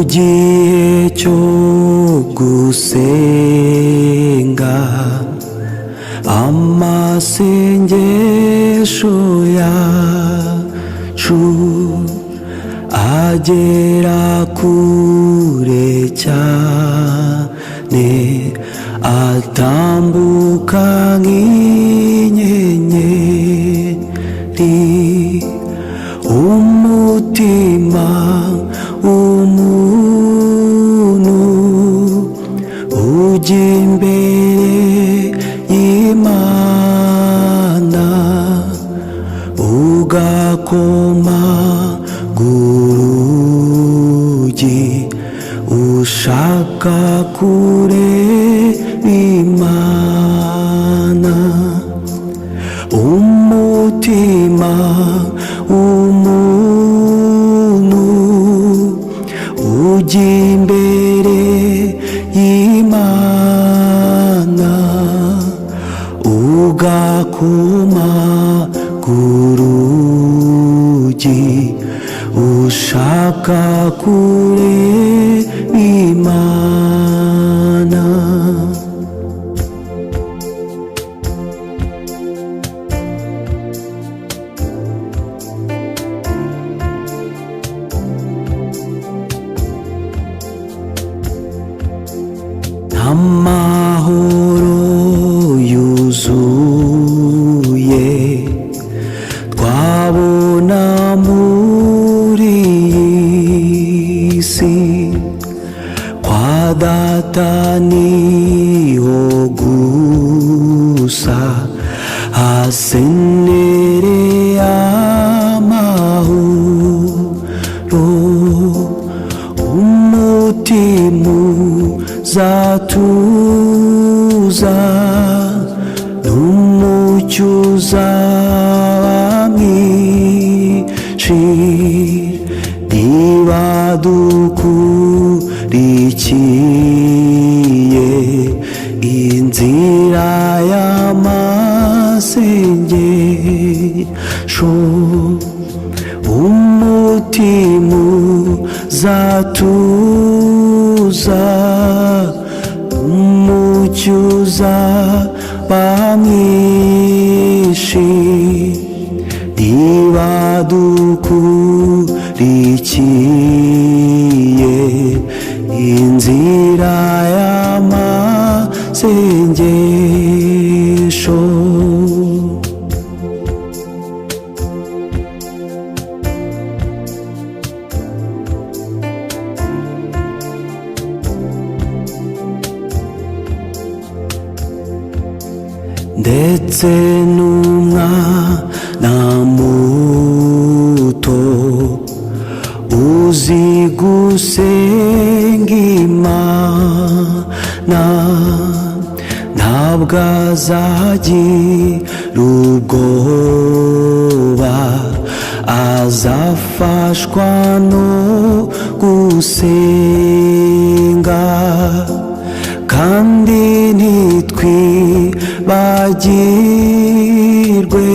gihe cyo gusenga amasengesho yacu agera kure cyane atambuka nk'inyenyeri umutima umuntu ujya imbere y'Imana ugakoma gurugi ushaka kureba Imana umutima umuntu ujya imbere y'Imana ugakoma gurugi ushaka kureba Imana. Amahoro yuzuye twabona muri iyi si kwa data niho gusa hasendereye amahoro umutima uzatuza n'umucyo uzaba mwinshi niba dukurikiye inzira y'amasengesho umutima uzatuza umucyo uzaba mwinshi niba dukurikiye inzira y'amasengesho. ndetse n'umwana muto uzi gusenga Imana ntabwo azagira ubwoba azafashwa no gusenga kandi ntitwibagirwe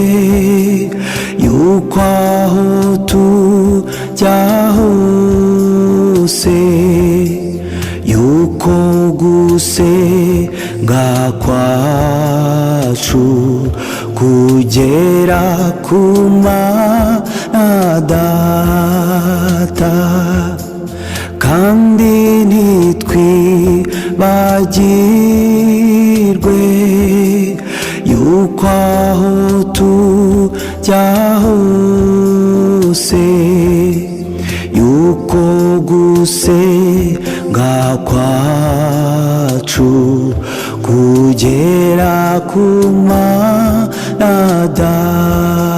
yuko aho tujya hose yuko gusenga kwacu kugera ku Mana Data kandi ntitwibagirwe yuko aho tujya hose yuko gusenga kwacu kugera ku Mana Data.